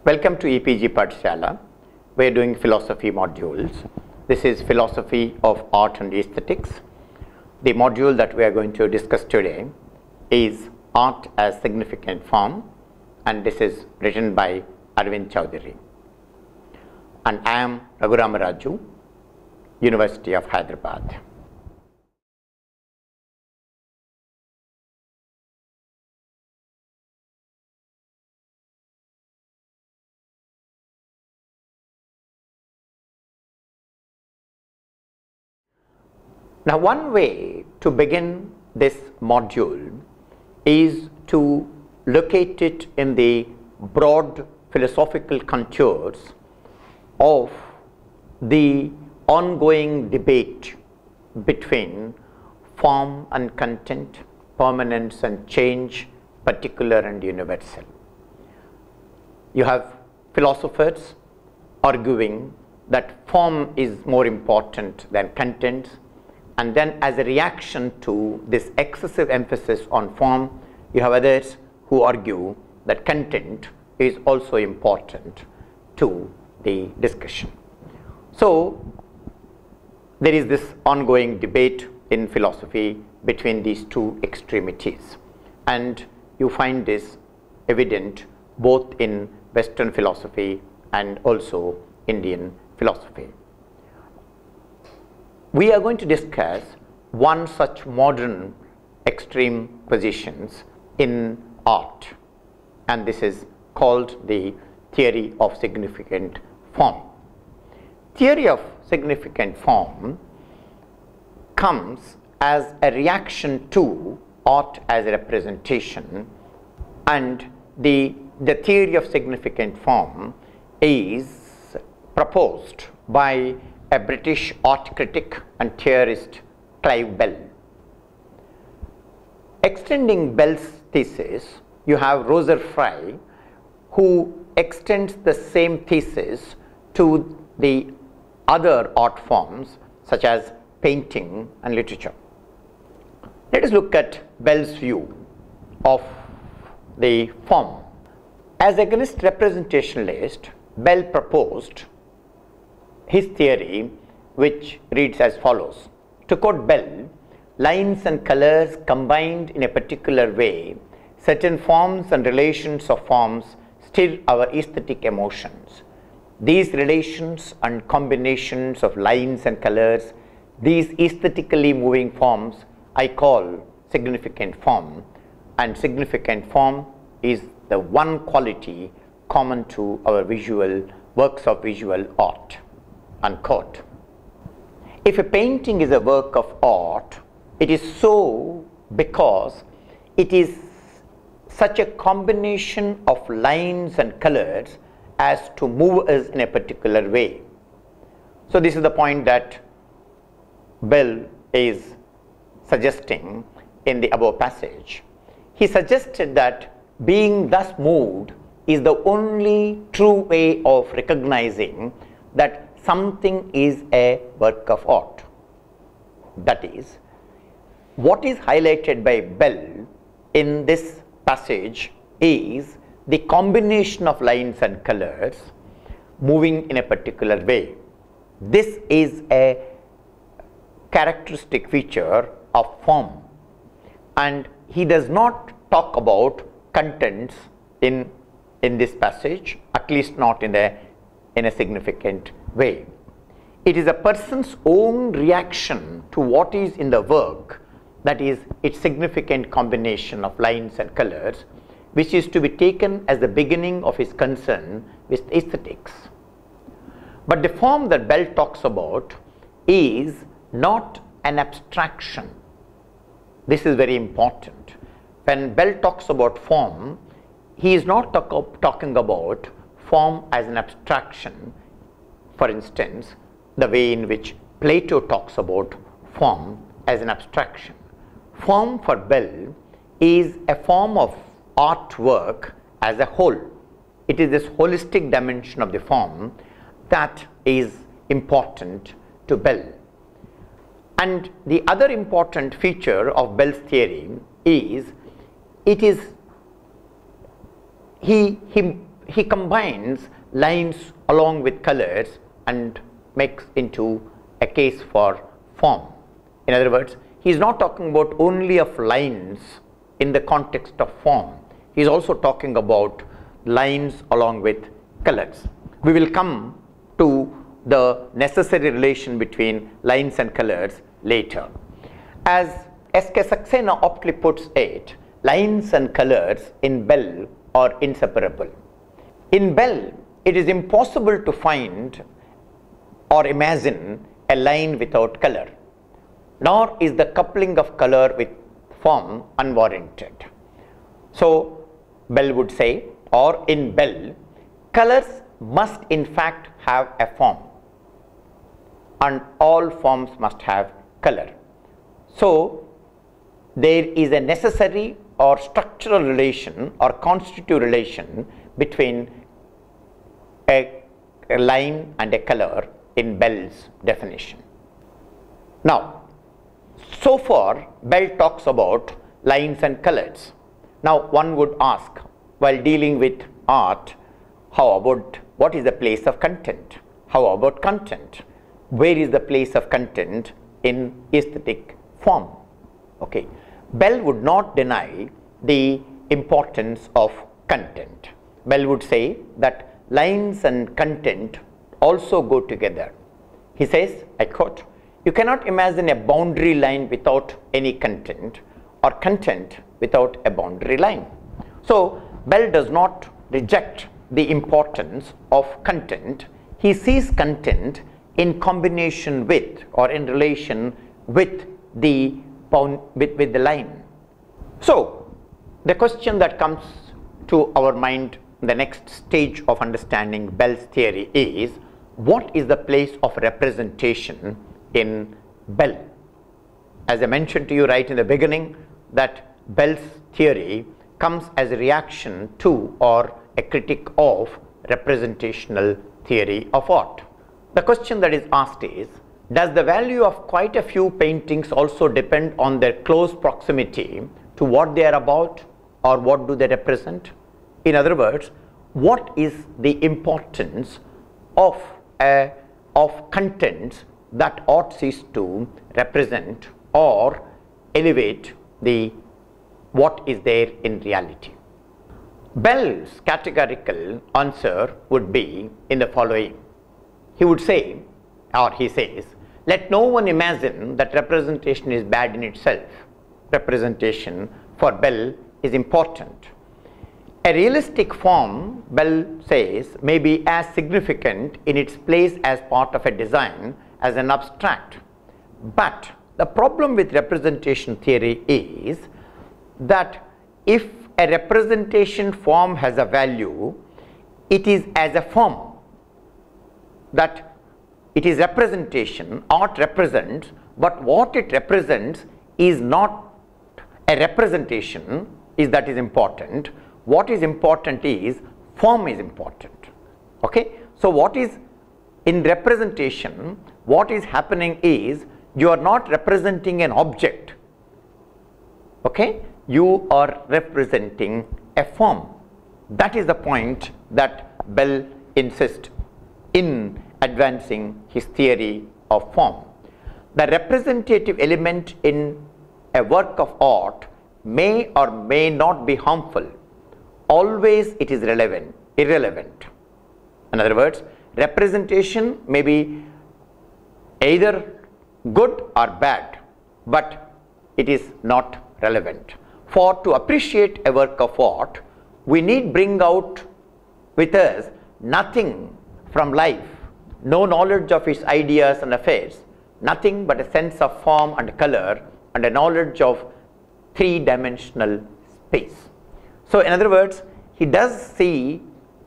Welcome to EPG Pathshala. We are doing philosophy modules. This is philosophy of art and aesthetics. The module that we are going to discuss today is art as significant form, and this is written by Arvind Chowdhury. And I am Raghurama Raju, University of Hyderabad. Now, one way to begin this module is to locate it in the broad philosophical contours of the ongoing debate between form and content, permanence and change, particular and universal. You have philosophers arguing that form is more important than content. And then as a reaction to this excessive emphasis on form, you have others who argue that content is also important to the discussion. So there is this ongoing debate in philosophy between these two extremities. And you find this evident both in Western philosophy and also Indian philosophy. We are going to discuss one such modern extreme positions in art, and this is called the theory of significant form. Theory of significant form comes as a reaction to art as a representation, and the theory of significant form is proposed by a British art critic and theorist, Clive Bell. Extending Bell's thesis, you have Roser Fry, who extends the same thesis to the other art forms such as painting and literature. Let us look at Bell's view of the form. As against representationalist, Bell proposed his theory, which reads as follows. To quote Bell, lines and colors combined in a particular way, certain forms and relations of forms stir our aesthetic emotions. These relations and combinations of lines and colors, these aesthetically moving forms, I call significant form, and significant form is the one quality common to our visual works of visual art. Unquote. If a painting is a work of art, it is so because it is such a combination of lines and colors as to move us in a particular way. So this is the point that Bell is suggesting in the above passage. He suggested that being thus moved is the only true way of recognizing that something is a work of art. That is, what is highlighted by Bell in this passage is the combination of lines and colors moving in a particular way. This is a characteristic feature of form, and he does not talk about contents in this passage, at least not in a significant way. It is a person's own reaction to what is in the work, that is its significant combination of lines and colors, which is to be taken as the beginning of his concern with aesthetics. But the form that Bell talks about is not an abstraction. This is very important. When Bell talks about form, he is not talking about form as an abstraction. For instance, the way in which Plato talks about form as an abstraction. Form for Bell is a form of artwork as a whole. It is this holistic dimension of the form that is important to Bell. And the other important feature of Bell's theory is he he combines lines along with colors and makes into a case for form. In other words, he is not talking about only of lines in the context of form. He is also talking about lines along with colors. We will come to the necessary relation between lines and colors later. As S.K. Saxena aptly puts it, lines and colors in Bell are inseparable. In Bell, it is impossible to find or imagine a line without color, nor is the coupling of color with form unwarranted. So, Bell would say, or in Bell, colors must in fact have a form, and all forms must have color. So, there is a necessary or structural relation or constitutive relation between a line and a color in Bell's definition. Now, so far Bell talks about lines and colors. Now, one would ask, while dealing with art, how about what is the place of content? How about content? Where is the place of content in aesthetic form? Okay. Bell would not deny the importance of content. Bell would say that lines and content also go together. He says, I quote, "You cannot imagine a boundary line without any content, or content without a boundary line." So, Bell does not reject the importance of content. He sees content in combination with or in relation with the with the line. So, the question that comes to our mind, the next stage of understanding Bell's theory is, what is the place of representation in Bell? As I mentioned to you right in the beginning, that Bell's theory comes as a reaction to or a critique of representational theory of art. The question that is asked is, does the value of quite a few paintings also depend on their close proximity to what they are about, or what do they represent? In other words, what is the importance of contents that art seeks to represent or elevate the what is there in reality? Bell's categorical answer would be in the following. He would say, or he says, let no one imagine that representation is bad in itself. Representation for Bell is important. A realistic form, Bell says, may be as significant in its place as part of a design as an abstract. But the problem with representation theory is that if a representation form has a value, it is as a form, that it is representation, art represents, but what it represents is not a representation that is important. What is important is form is important. Okay? So, what is in representation, what is happening is you are not representing an object. Okay? You are representing a form. That is the point that Bell insists in advancing his theory of form. The representative element in a work of art may or may not be harmful. Always it is irrelevant. In other words, representation may be either good or bad, but it is not relevant. For to appreciate a work of art, we need bring out with us nothing from life, no knowledge of its ideas and affairs, nothing but a sense of form and color and a knowledge of three-dimensional space. So, in other words, he does see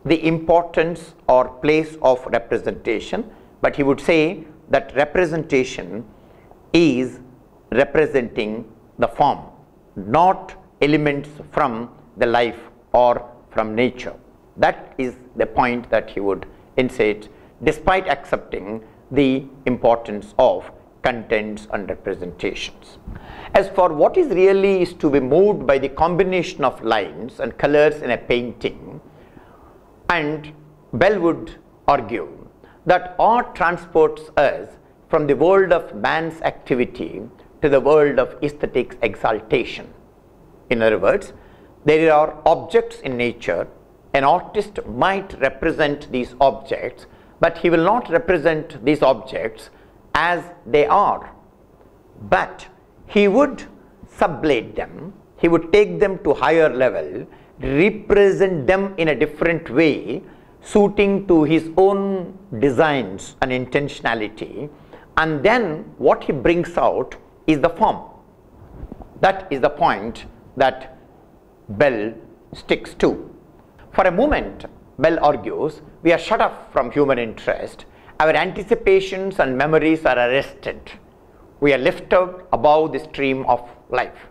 the importance or place of representation, but he would say that representation is representing the form, not elements from the life or from nature. That is the point that he would insert, despite accepting the importance of contents and representations. As for what is really is to be moved by the combination of lines and colors in a painting, And Bell would argue that art transports us from the world of man's activity to the world of aesthetic exaltation. In other words, there are objects in nature. An artist might represent these objects, but he will not represent these objects as they are, but he would sublate them, he would take them to higher level, represent them in a different way, suiting to his own designs and intentionality, and then what he brings out is the form. That is the point that Bell sticks to. For a moment, Bell argues, we are shut off from human interest, our anticipations and memories are arrested, we are lifted above the stream of life.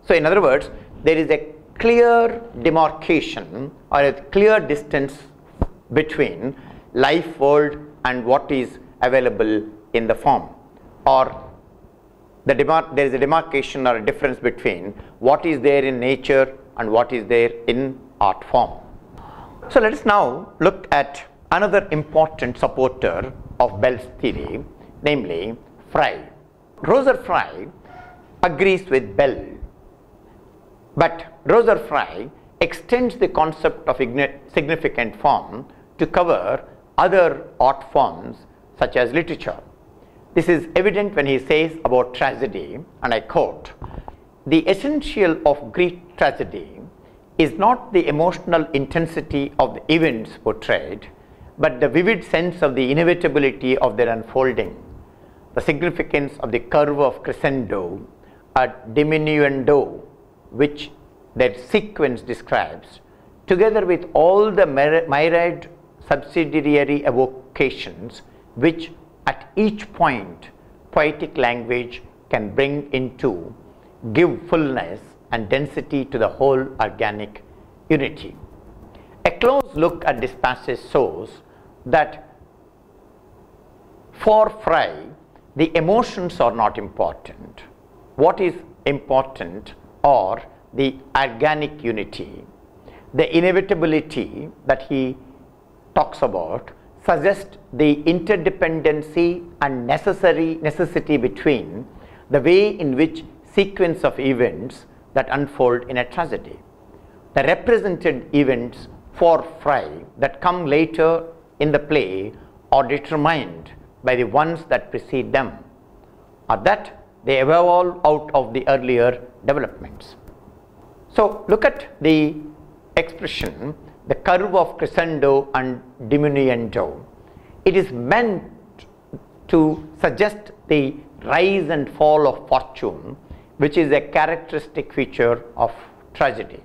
So in other words, there is a clear demarcation or a clear distance between life world and what is available in the form, or there is a demarcation or a difference between what is there in nature and what is there in art form. So let us now look at another important supporter of Bell's theory, namely Fry. Roser Fry agrees with Bell, but Roser Fry extends the concept of significant form to cover other art forms such as literature. This is evident when he says about tragedy, and I quote, "The essential of Greek tragedy is not the emotional intensity of the events portrayed, but the vivid sense of the inevitability of their unfolding, the significance of the curve of crescendo, a diminuendo, which their sequence describes, together with all the myriad subsidiary evocations which at each point poetic language can bring into, give fullness and density to the whole organic unity." A close look at this passage shows that for Fry, the emotions are not important. What is important are the organic unity. The inevitability that he talks about suggests the interdependency and necessity between the way in which sequence of events that unfold in a tragedy. The represented events for Fry that come later in the play are determined by the ones that precede them, or that they evolve out of the earlier developments. So look at the expression, the curve of crescendo and diminuendo. It is meant to suggest the rise and fall of fortune, which is a characteristic feature of tragedy.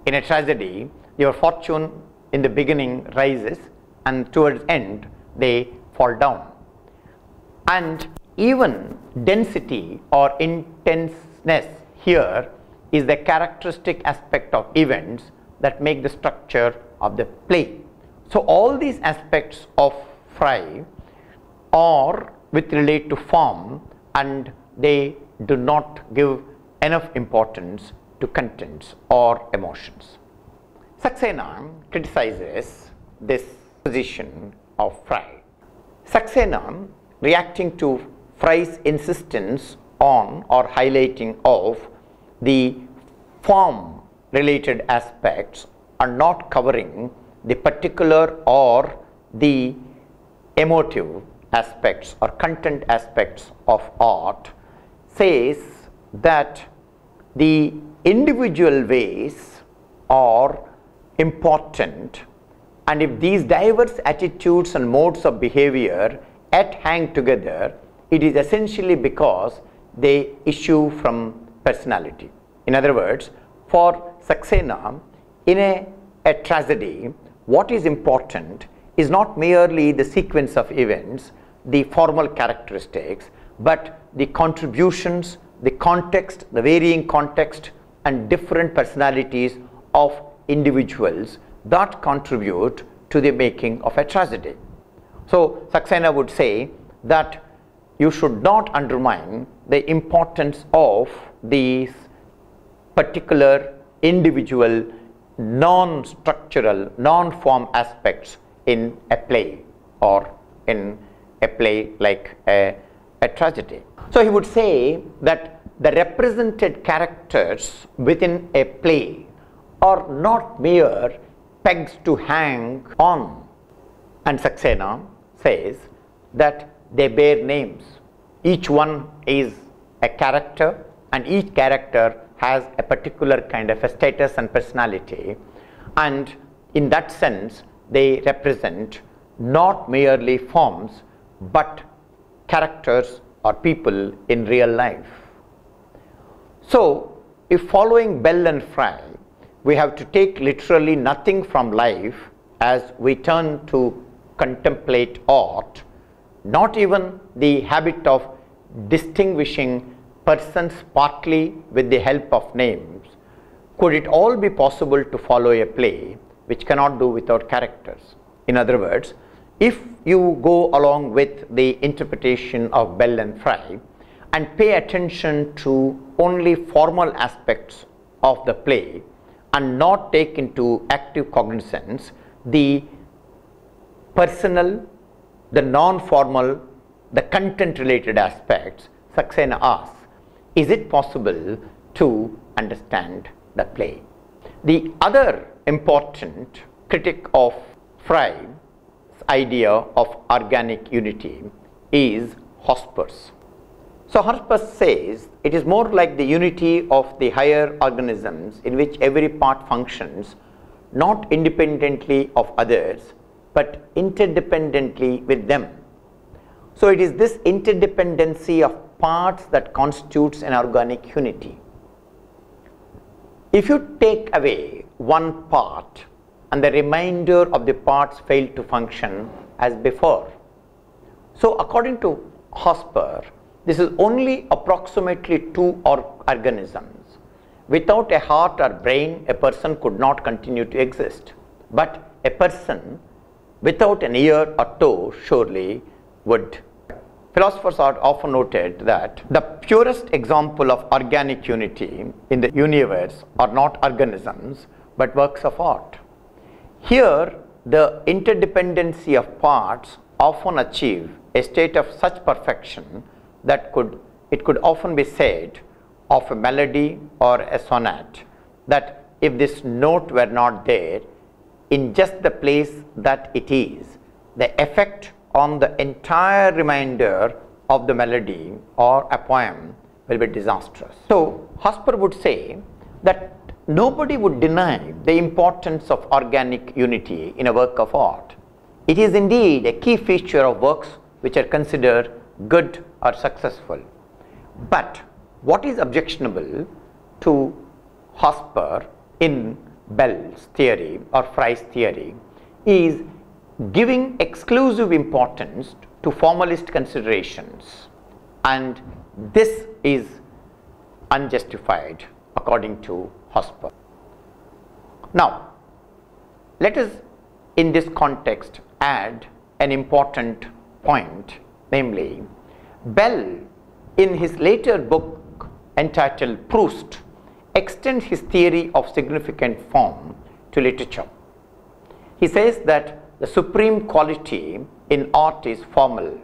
In a tragedy, your fortune in the beginning rises and towards end they fall down. And even density or intenseness here is the characteristic aspect of events that make the structure of the play. So all these aspects of Fry are with relate to form, and they do not give enough importance to contents or emotions. Saxena criticizes this position of Fry. Saxena, reacting to Fry's insistence on or highlighting of the form related aspects and not covering the particular or the emotive aspects or content aspects of art, says that the individual ways are important, and if these diverse attitudes and modes of behavior yet hang together, it is essentially because they issue from personality. In other words, for Saxena, in a tragedy, what is important is not merely the sequence of events, the formal characteristics, but the contributions, the context, the varying context and different personalities of individuals that contribute to the making of a tragedy. So Saxena would say that you should not undermine the importance of these particular individual non-structural, non-form aspects in a play or in a play like a tragedy. So he would say that the represented characters within a play are not mere pegs to hang on. And Saxena says that they bear names. Each one is a character, and each character has a particular kind of a status and personality, and in that sense they represent not merely forms but characters or people in real life. So if following Bell and Fry, we have to take literally nothing from life as we turn to contemplate art, not even the habit of distinguishing persons partly with the help of names, could it all be possible to follow a play which cannot do without characters? In other words, if you go along with the interpretation of Bell and Fry and pay attention to only formal aspects of the play and not take into active cognizance the personal, the non-formal, the content related aspects, Saxena asks, is it possible to understand the play? The other important critic of Fry's idea of organic unity is Hospers. So Hospers says it is more like the unity of the higher organisms in which every part functions not independently of others but interdependently with them. So it is this interdependency of parts that constitutes an organic unity. If you take away one part and the remainder of the parts fail to function as before. So according to Hosper, this is only approximately two organisms. Without a heart or brain, a person could not continue to exist. But a person without an ear or toe surely would. Philosophers are often noted that the purest example of organic unity in the universe are not organisms but works of art. Here, the interdependency of parts often achieve a state of such perfection that it could often be said of a melody or a sonnet that if this note were not there in just the place that it is, the effect on the entire remainder of the melody or a poem will be disastrous. So Hosper would say that nobody would deny the importance of organic unity in a work of art. It is indeed a key feature of works which are considered good or successful. But what is objectionable to Hosper in Bell's theory or Fry's theory is giving exclusive importance to formalist considerations, and this is unjustified according to Hosper. Now, let us in this context add an important point, namely, Bell in his later book entitled Proust extends his theory of significant form to literature. He says that the supreme quality in art is formal.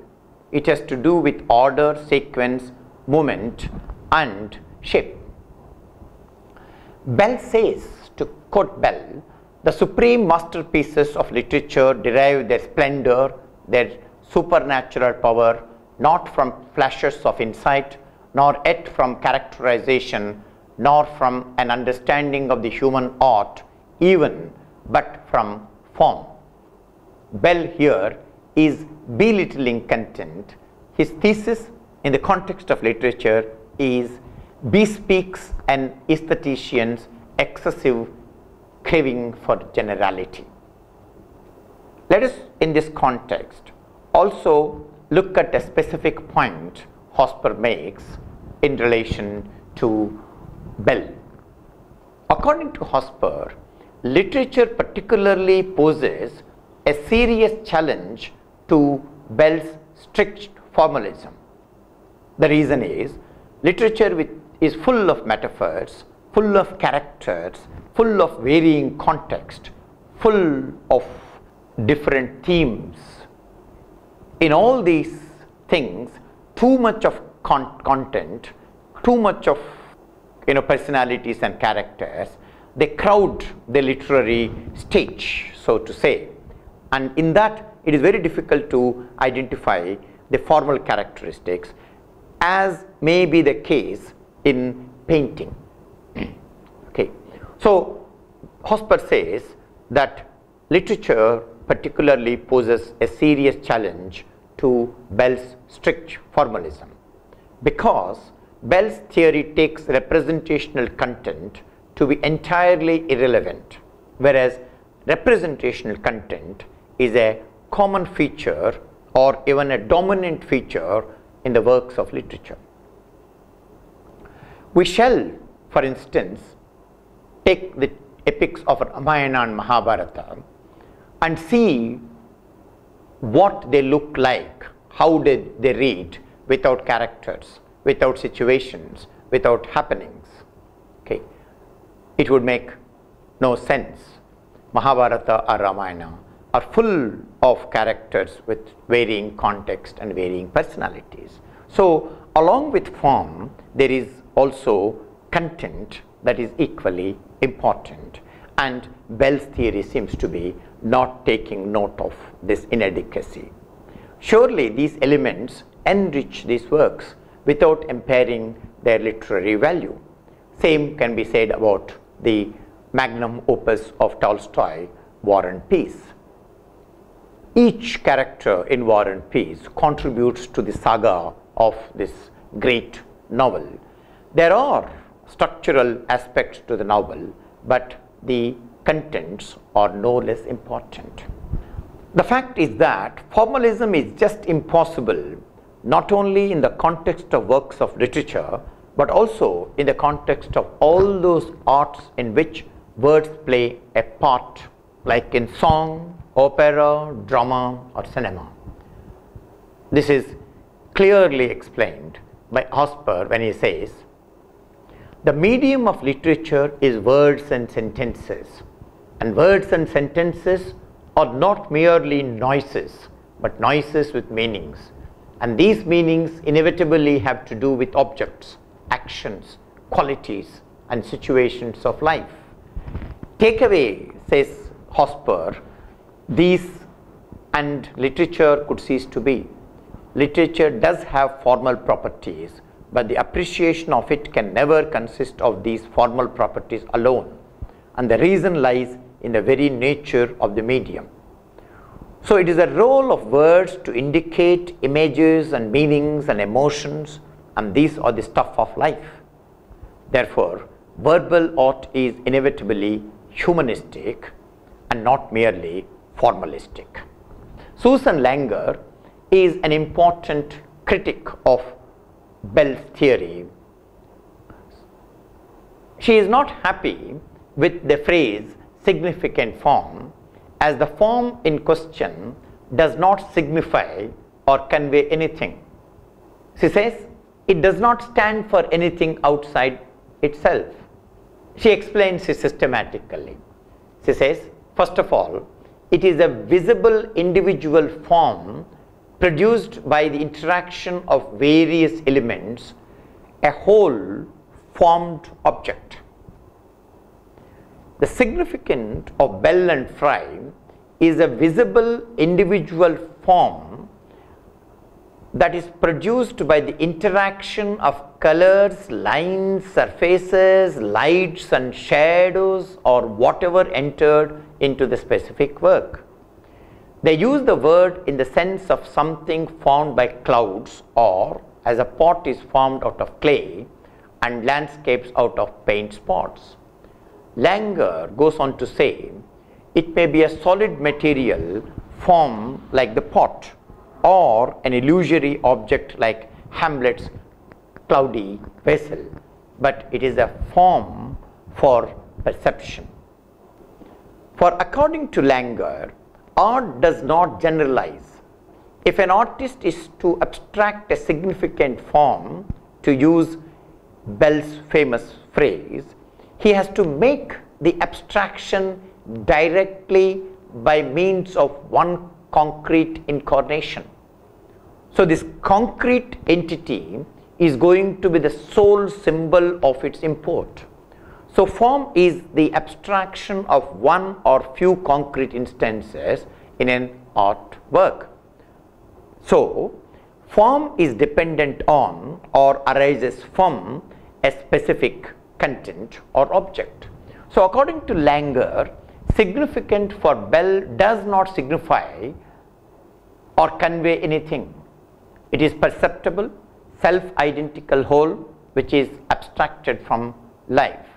It has to do with order, sequence, movement, and shape. Bell says, to quote Bell, the supreme masterpieces of literature derive their splendor, their supernatural power, not from flashes of insight, nor yet from characterization, nor from an understanding of the human art even, but from form. Bell here is belittling content. His thesis in the context of literature is bespeaks an aesthetician's excessive craving for generality. Let us in this context also look at a specific point Hosper makes in relation to Bell. According to Hosper, literature particularly poses a serious challenge to Bell's strict formalism. The reason is literature is full of metaphors, full of characters, full of varying context, full of different themes. In all these things, too much of content, too much of personalities and characters, they crowd the literary stage, so to say. And in that, it is very difficult to identify the formal characteristics, as may be the case in painting. Okay. So Hosper says that literature particularly poses a serious challenge to Bell's strict formalism, because Bell's theory takes representational content to be entirely irrelevant, whereas representational content is a common feature or even a dominant feature in the works of literature. We shall, for instance, take the epics of Ramayana and Mahabharata and see what they look like, how did they read without characters, without situations, without happenings. Okay. It would make no sense. Mahabharata or Ramayana are full of characters with varying context and varying personalities. So along with form, there is also content that is equally important, and Bell's theory seems to be not taking note of this inadequacy. Surely these elements enrich these works without impairing their literary value. Same can be said about the magnum opus of Tolstoy, War and Peace. Each character in War and Peace contributes to the saga of this great novel. There are structural aspects to the novel, but the contents are no less important. The fact is that formalism is just impossible not only in the context of works of literature, but also in the context of all those arts in which words play a part, like in song, opera, drama or cinema. This is clearly explained by Hosper when he says, the medium of literature is words and sentences, and words and sentences are not merely noises, but noises with meanings, and these meanings inevitably have to do with objects, actions, qualities and situations of life. Take away, says Hosper, these and literature could cease to be. Literature does have formal properties, but the appreciation of it can never consist of these formal properties alone, and the reason lies in the very nature of the medium. So it is a role of words to indicate images and meanings and emotions, and these are the stuff of life. Therefore, verbal art is inevitably humanistic and not merely formalistic. Susan Langer is an important critic of Bell's theory. She is not happy with the phrase significant form, as the form in question does not signify or convey anything. She says it does not stand for anything outside itself. She explains it systematically. She says, first of all, it is a visible individual form produced by the interaction of various elements, a whole formed object. The significance of Bell and Fry is a visible individual form that is produced by the interaction of colors, lines, surfaces, lights and shadows, or whatever entered into the specific work. They use the word in the sense of something formed by clouds, or as a pot is formed out of clay and landscapes out of paint spots. Langer goes on to say, it may be a solid material form like the pot, or an illusory object like Hamlet's cloudy vessel, but it is a form for perception. For according to Langer, art does not generalize. If an artist is to abstract a significant form, to use Bell's famous phrase, he has to make the abstraction directly by means of one concrete incarnation. So this concrete entity is going to be the sole symbol of its import. So form is the abstraction of one or few concrete instances in an artwork. So form is dependent on or arises from a specific content or object. So according to Langer, significant for Bell does not signify or convey anything. It is perceptible, self-identical whole which is abstracted from life.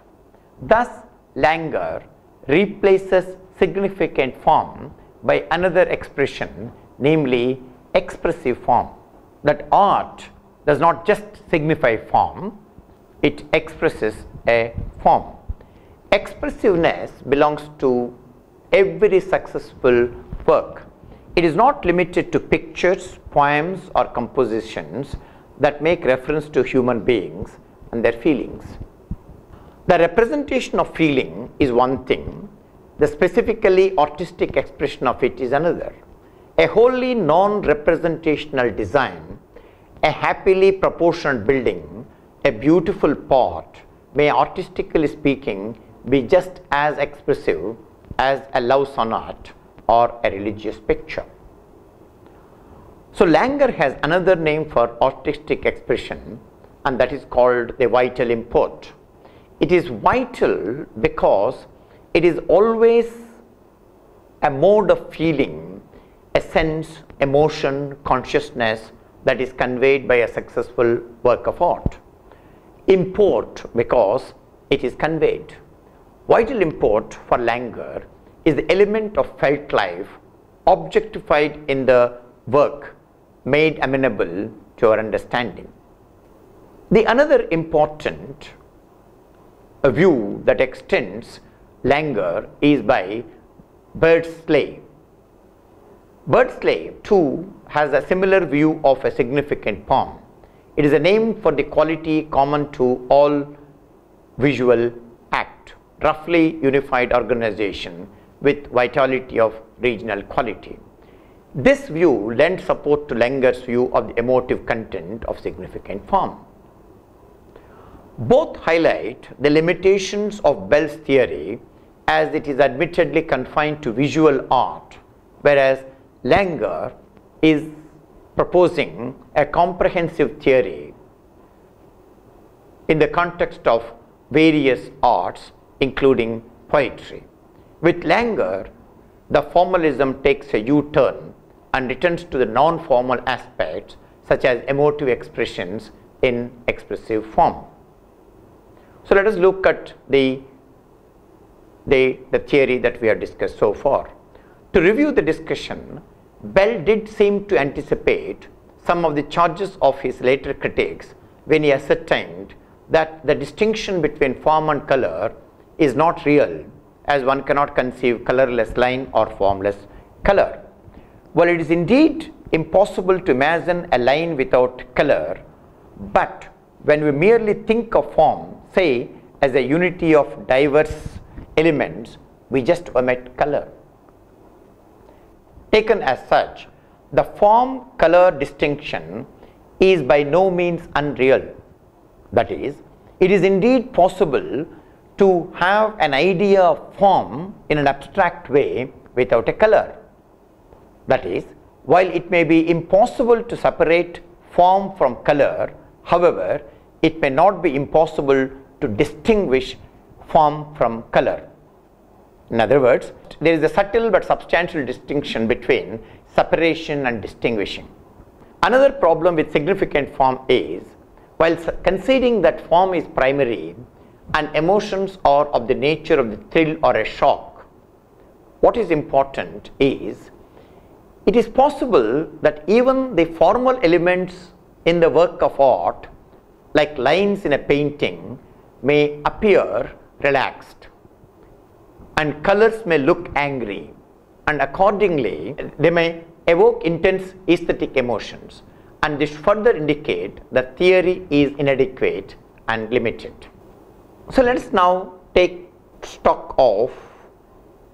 Thus, Langer replaces significant form by another expression, namely expressive form. That art does not just signify form, it expresses a form. Expressiveness belongs to every successful work. It is not limited to pictures, poems or compositions that make reference to human beings and their feelings. The representation of feeling is one thing, the specifically artistic expression of it is another. A wholly non-representational design, a happily proportioned building, a beautiful pot may, artistically speaking, be just as expressive as a love sonnet or a religious picture. So Langer has another name for artistic expression, and that is called the vital import. It is vital because it is always a mode of feeling, a sense, emotion, consciousness that is conveyed by a successful work of art. Import because it is conveyed. Vital import for Langer is the element of felt life objectified in the work made amenable to our understanding. The another important view that extends Langer is by Sleigh. Sleigh too has a similar view of a significant form. It is a name for the quality common to all visual act, roughly unified organization with vitality of regional quality. This view lends support to Langer's view of the emotive content of significant form. Both highlight the limitations of Bell's theory, as it is admittedly confined to visual art, whereas Langer is proposing a comprehensive theory in the context of various arts, including poetry. With Langer, the formalism takes a U-turn and returns to the non-formal aspects such as emotive expressions in expressive form. So let us look at the theory that we have discussed so far. To review the discussion, Bell did seem to anticipate some of the charges of his later critics when he ascertained that the distinction between form and color is not real, as one cannot conceive colorless line or formless color. While it is indeed impossible to imagine a line without color, but when we merely think of form, say, as a unity of diverse elements, we just omit color. Taken as such, the form-color distinction is by no means unreal. That is, it is indeed possible to have an idea of form in an abstract way without a color. That is, while it may be impossible to separate form from color, however, it may not be impossible to distinguish form from color. In other words, there is a subtle but substantial distinction between separation and distinguishing. Another problem with significant form is, while conceding that form is primary and emotions are of the nature of the thrill or a shock, what is important is, it is possible that even the formal elements in the work of art, like lines in a painting, may appear relaxed, and colors may look angry, and accordingly they may evoke intense aesthetic emotions, and this further indicate that theory is inadequate and limited. So let us now take stock of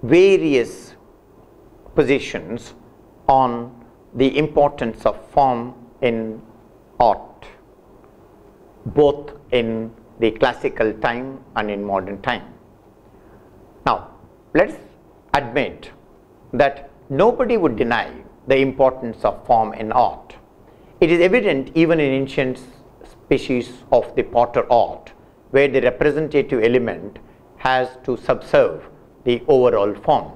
various positions on the importance of form in art, both in the classical time and in modern time. Now, let's admit that nobody would deny the importance of form in art. It is evident even in ancient species of the potter art, where the representative element has to subserve the overall form.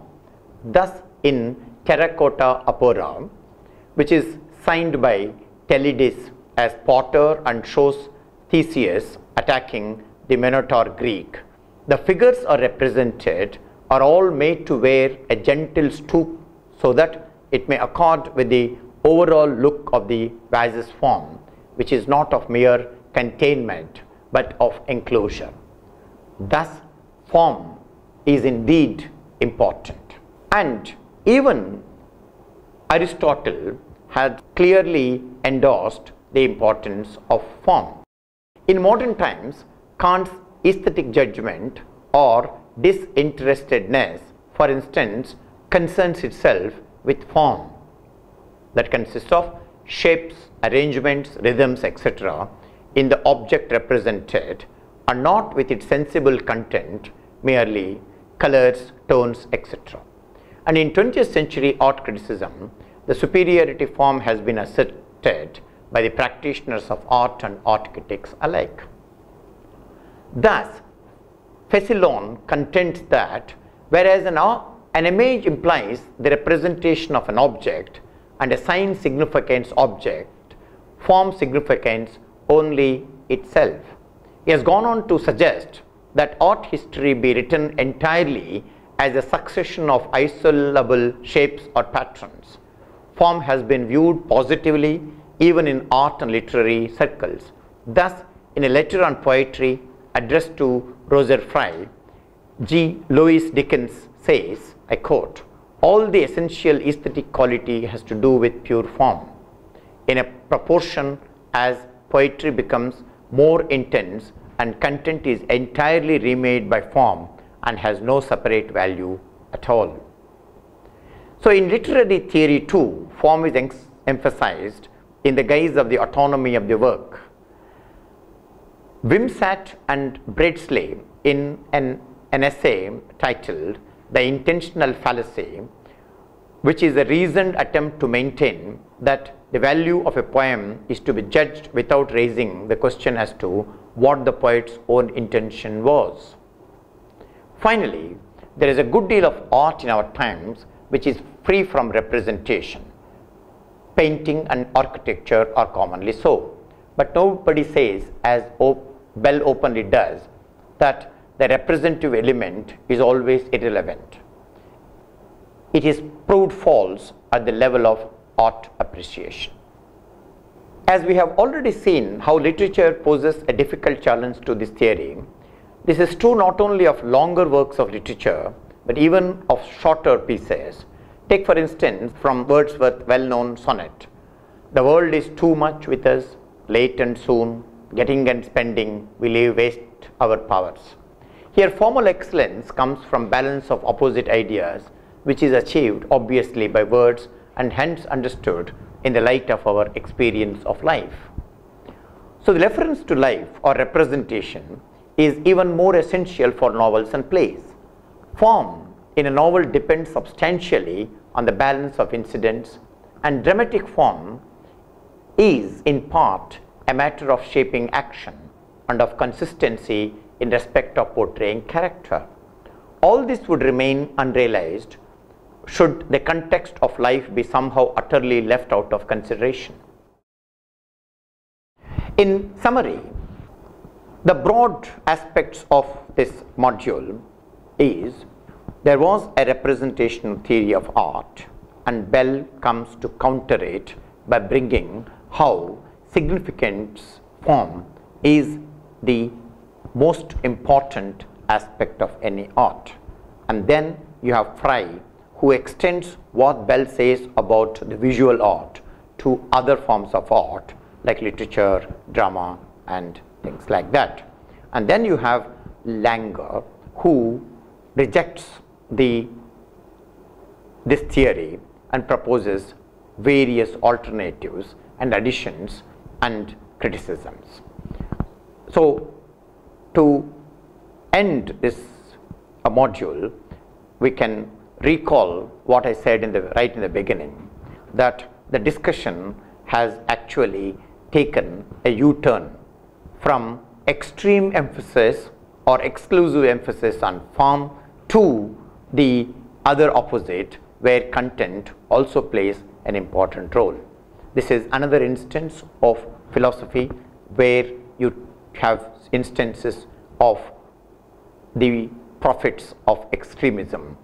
Thus, in Terracotta Apora, which is signed by Teledes as potter and shows Theseus attacking the Minotaur Greek, the figures are represented are all made to wear a gentle stoop so that it may accord with the overall look of the vase's form, which is not of mere containment but of enclosure. Thus, form is indeed important. And even Aristotle had clearly endorsed the importance of form. In modern times, Kant's aesthetic judgment or disinterestedness, for instance, concerns itself with form that consists of shapes, arrangements, rhythms, etc. in the object represented, and not with its sensible content, merely colors, tones, etc. And in 20th century art criticism, the superiority form has been asserted by the practitioners of art and architects alike. Thus, Fecillon contends that whereas an image implies the representation of an object and a sign signifies object, form signifies only itself. He has gone on to suggest that art history be written entirely as a succession of isolable shapes or patterns. Form has been viewed positively even in art and literary circles. Thus, in a letter on poetry addressed to Roger Fry, G. Louis Dickens says, I quote, "All the essential aesthetic quality has to do with pure form. In a proportion as poetry becomes more intense and content is entirely remade by form and has no separate value at all." So, in literary theory too, form is emphasized in the guise of the autonomy of the work. Wimsatt and Sleigh, in an essay titled The Intentional Fallacy, which is a reasoned attempt to maintain that the value of a poem is to be judged without raising the question as to what the poet's own intention was. Finally, there is a good deal of art in our times which is free from representation. Painting and architecture are commonly so, but nobody says, as Bell openly does, that the representative element is always irrelevant. It is proved false at the level of art appreciation. As we have already seen how literature poses a difficult challenge to this theory, this is true not only of longer works of literature, but even of shorter pieces. Take for instance from Wordsworth's well-known sonnet, "The world is too much with us, late and soon, getting and spending, we lay waste our powers." Here formal excellence comes from balance of opposite ideas, which is achieved obviously by words and hence understood in the light of our experience of life. So the reference to life or representation is even more essential for novels and plays. Form in a novel depends substantially on the balance of incidents, and dramatic form is in part a matter of shaping action and of consistency in respect of portraying character. All this would remain unrealized should the context of life be somehow utterly left out of consideration. In summary, the broad aspects of this module is there was a representational theory of art, and Bell comes to counter it by bringing how significance form is the most important aspect of any art. And then you have Fry, who extends what Bell says about the visual art to other forms of art like literature, drama and things like that. And then you have Langer, who rejects this theory and proposes various alternatives and additions and criticisms. So, to end this module, we can recall what I said right in the beginning, that the discussion has actually taken a U-turn from extreme emphasis or exclusive emphasis on form to the other opposite, where content also plays an important role. This is another instance of philosophy where you have instances of the prophets of extremism.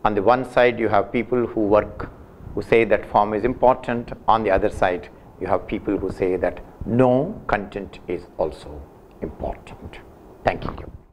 On the one side, you have people who say that form is important. On the other side, you have people who say that no, content is also important. Thank you.